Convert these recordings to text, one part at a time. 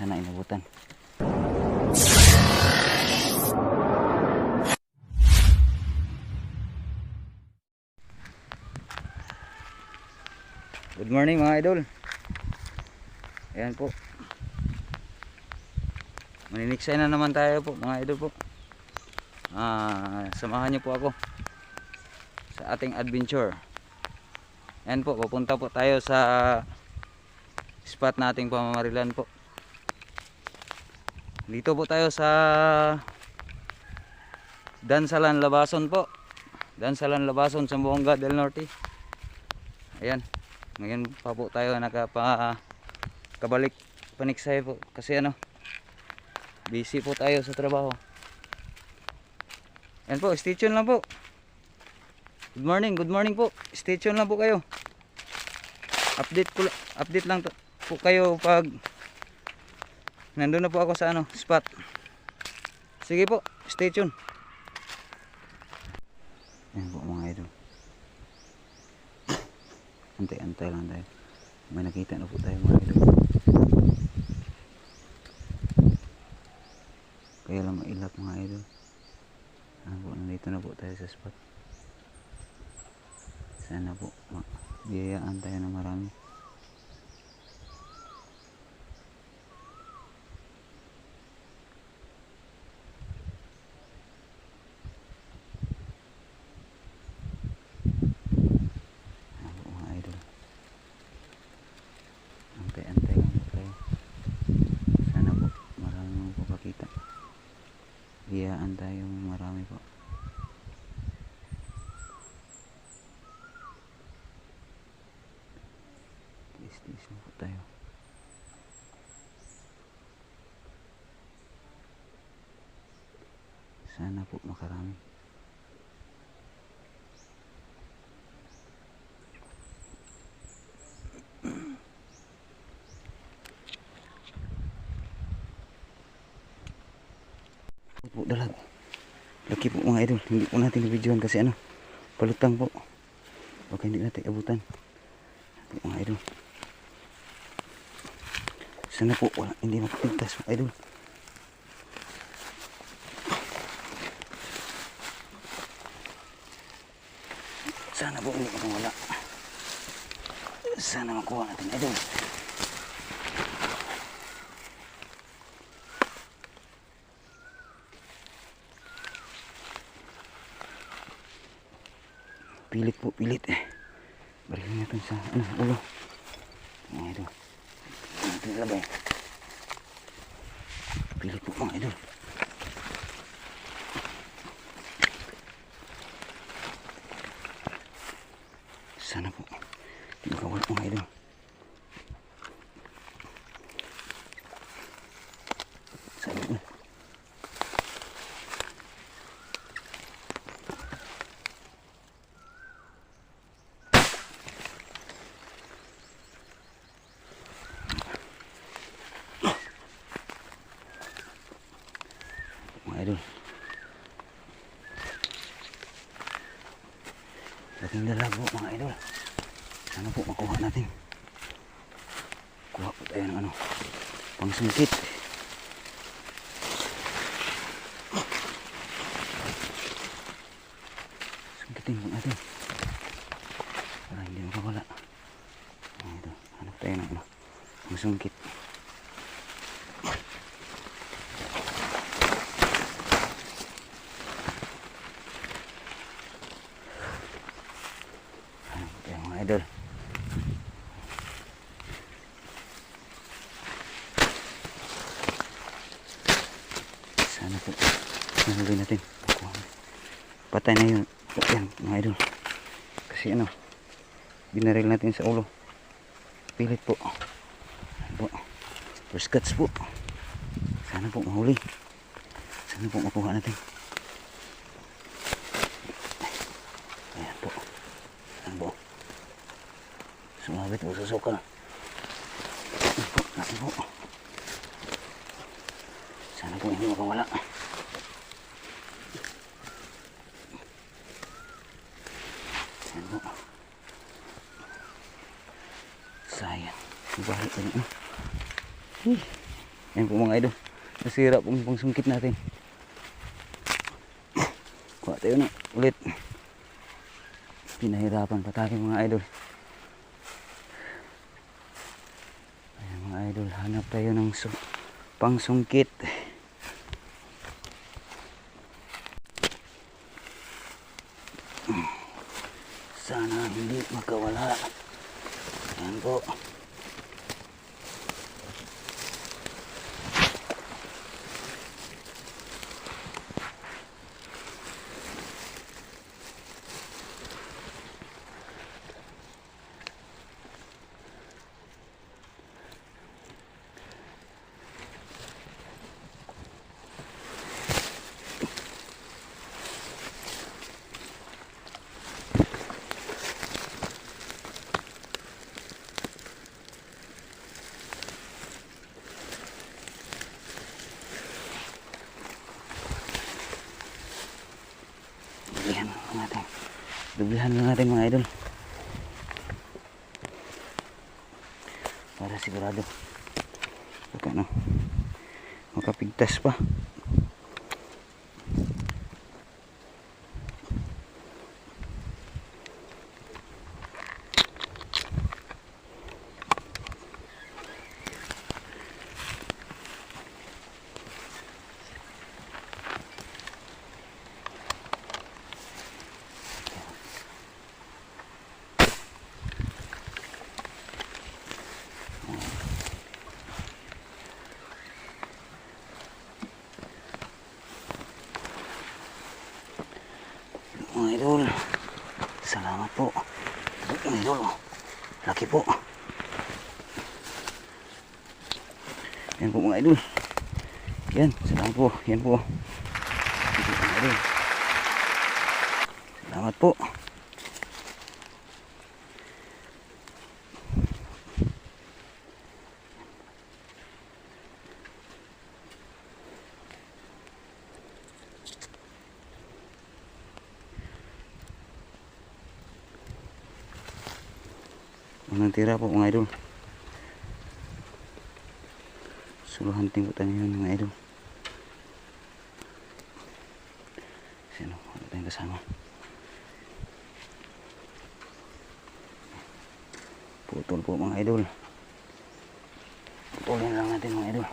Sana inabutan. Good morning mga idol. Ayan po. Maniniksay na naman tayo po mga idol po. Samahan niyo po ako sa ating adventure. Ayan po, pupunta po tayo sa spot nating pamamarilan po. Dito po tayo sa Dansalan, Labason po. Dansalan, Labason, Zamboanga del Norte. Ayan. Ngayon pa po tayo nakabalik paniksay po kasi busy po tayo sa trabaho. Ayan po, stay tuned lang po. Good morning po. Stay tuned lang po kayo. Update lang po kayo pag nandun na po ako sa spot. Sige po, stay tuned. Ayan po mga idol. Antay lang tayo. May nakita na po tayo mga idol. Kaya lang mailap mga idol. Nandito na po tayo sa spot. Sana po biyayaan tayo ng marami. Antay lang po tayo. Sana po marami mo po pakita. Biyayaan tayo marami po. Station po tayo. Sana po makarami. Po dalag. Laki po mga idol. Hindi po natin na-videoan kasi palutang po. Baka hindi natin abutan. Po mga idol. Sana po hindi makapigtas mga idol. Sana po hindi makawala. Sana makuha natin idol. Pilit po, pilit balikin natin sa ulo mga idol. Natin ilabay. Pilit po mga idol. Sana po hindi makawala mga idol. Sana po mga idol. Laking lalago mga idol. Sana po makuha natin. Kuha po tayo ng pangsungkit. Sungkitin po natin para hindi makawala mga idol. Hanap tayo ng pangsungkit. Idol. Sana po nahuli natin. Patay na yun. Yan mga idol. Kasi binaril natin sa ulo. Pilit po. First cuts po. Sana po mahuli. Sana po makuha natin. Ayan po. Ayan po. Sumabit po sa sukal. Natin po. Sana po hindi makawala. Ayan po. Sayang. Ibalik ko na. Yan po mga idol. Nasira pong pangsungkit natin. Kuha tayo na ulit. Pinahirapan pa tayo mga idol. Ayan mga idol, hanap tayo ng pangsungkit. Sana hindi makawala. Ayan po. Dublihan lang natin mga idol para sigurado baka makapigtas pa. Mga idol, salamat po. Mga idol, laki po. Yan po mga idol. Yan, salamat po. Yan po. Mga idol. Salamat po. Unang tira po mga idol. Suluhan tingkutan yun mga idol. Sino? Ano tayong kasama? Putol po mga idol. Putulin lang natin mga idol.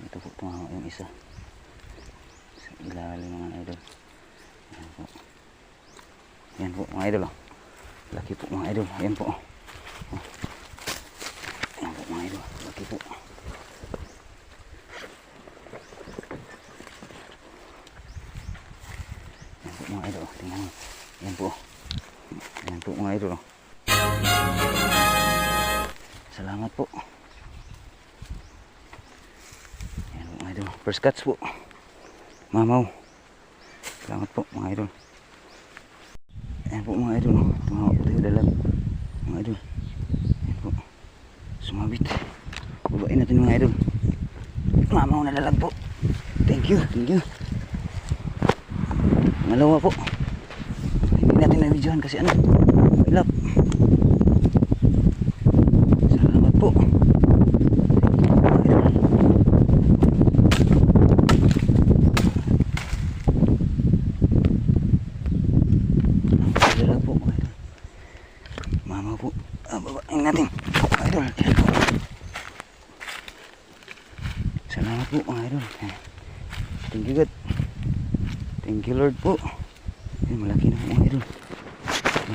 Ito po tumawa yung isa sa ilalim mga idol. Ayan po. Ayan po mga idol. Laki po mga idol. Ayan po. Ayan po mga idol. Laki po. Ayan po mga idol. Tingnan mo. Ayan po. Ayan po mga idol. Salamat po. First cuts po. Mamaw. Salamat po mga idol. Ayan po mga idol. Tumawag po tayo dalag. Mga idol. Ayan po. Sumabit. Babain natin mga idol. Mamaw na dalag po. Thank you. Thank you. Malawa po. Hindi natin na-videohan kasi ano. Ilap. Salamat po. Mama po, babain natin mga idol. Salamat po mga idol. Thank you God. Thank you Lord po. Malaki na po mga idol.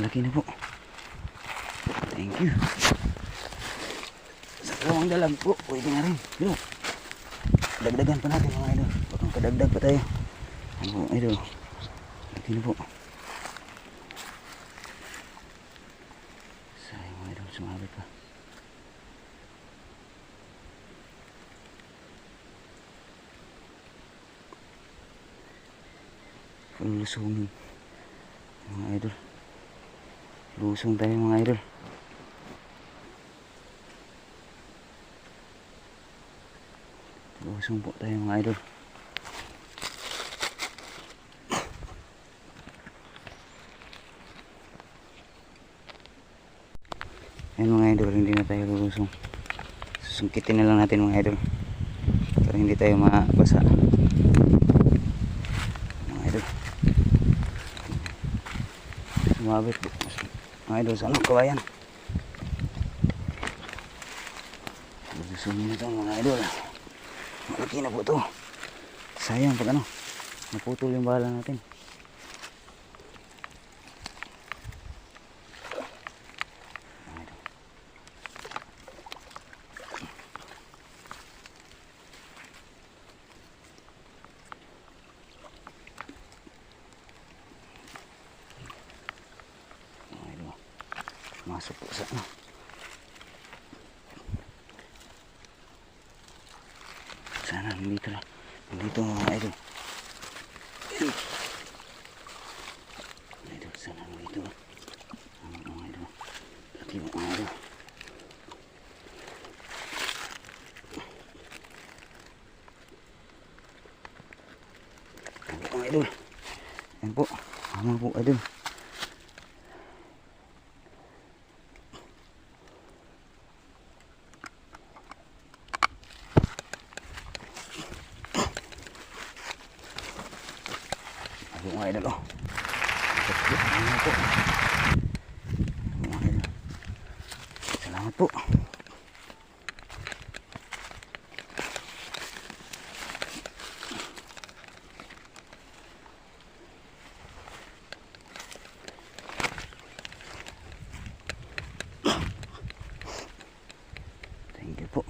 Malaki na po. Thank you. Sa kawang dalag po, pwede na rin. Dagdagan pa natin mga idol. Bakang kadagdag pa tayo. Ano po idol. Malaki na po. Sumabit pa. Lusungin mga idol. Lusong tayo mga idol. Lusong po tayo mga idol. Ayan mga idol, hindi na tayo lulusong. Susungkitin na lang natin mga idol para hindi tayo mabasa mga idol. Sumabit mga idol sa ano, kawayan. Lulusongin na ito mga idol. Malaki na po ito. Sayang pag ano, naputol yung bala natin. Masuk po sa ano. Sana nandito na. Nandito mga idol. Ayan. Idol, sana nandito na. Mga idol. Laki mo mga idol. Ayan po mga idol. Ayan po. Tama po idol. Mga idol, oh. Mga idol. Salamat po. Thank you po.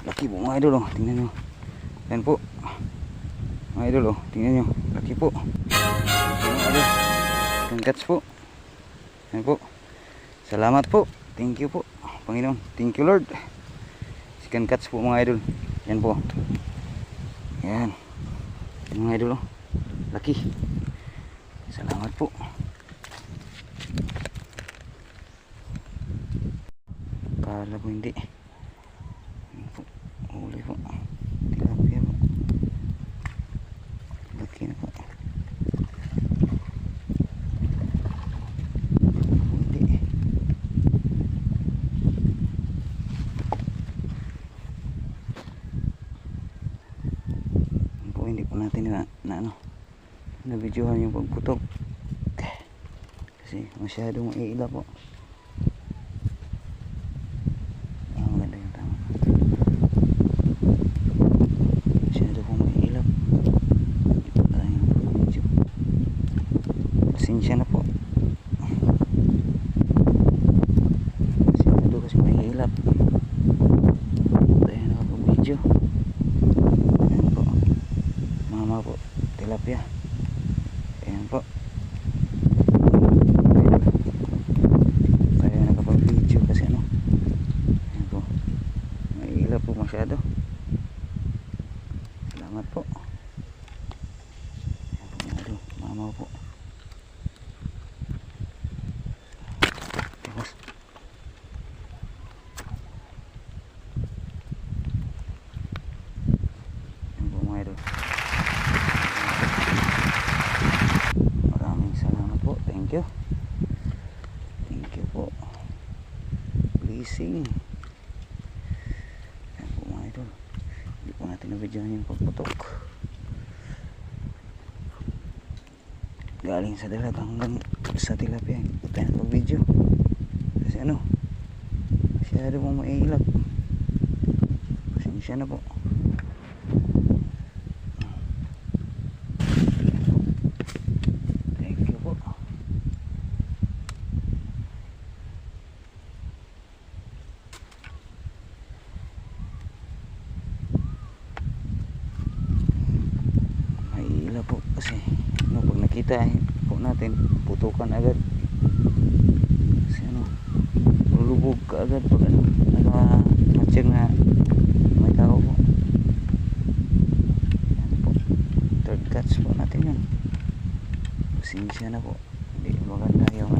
Laki po mga idol, oh. Tingnan nyo. Ayan po mga idol, oh. Tingnan nyo. Laki po mga idol. Congrats po. Ayan po. Salamat po. Thank you po Panginoon. Thank you Lord. Chicken cats po mga idol. Ayan po. Ayan mga idol, oh. Laki. Salamat po. Kala po hindi. Huli po. Tilapia po. Laki na po. Hindi. Po, hindi po natin na ano, na-videohan yung pagputok. Kasi masyadong iila po. Pasensya na po. Masyado kasi mahilap. Tayo nakapag-video. Ayan po. Mama po. Tilapia. Ayan po. Tayo nakapag-video kasi ano. Ayan po. Mahilap po masyado. Salamat po. Ayan po. Mama po. Maraming salamat po. Thank you. Thank you po. Blessing. Ayan po mga idol. Hindi po natin na-videohan yung pagputok. Galing sa dalag hanggang sa tilapia. Hindi po tayo nag-video. Kasi ano, masyado pong mailap. Pasensya na po. Po kasi ano, pag nakita po natin putukan agad kasi ano lulubog kaagad pag ano, naka-matching na may tao po. Yan po, third catch po natin yun. Pasensya na po, hindi maganda yung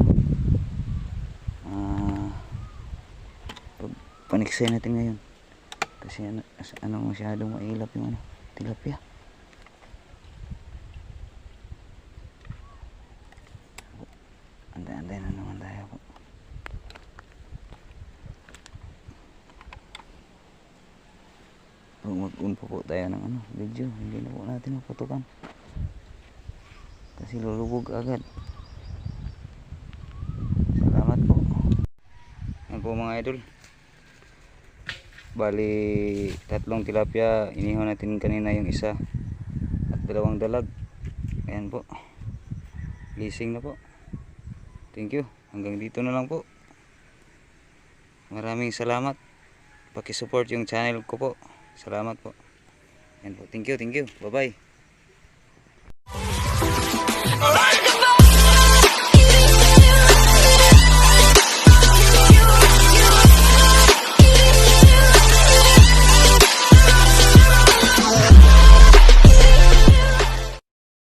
paniksay natin ngayon kasi ano masyadong mailap yung tilapia. Antay na naman tayo po. Mag-on po tayo ng video, hindi na po natin maputukan kasi lulubog agad. Salamat po. Yan po mga idol, bali 3 tilapia inihaw natin kanina, yung isa at 2 dalag. Ayan po, gising na po. Thank you, hanggang dito na lang po. Maraming salamat, pakisupport yung channel ko po. Salamat po. Ayan po, thank you, bye bye.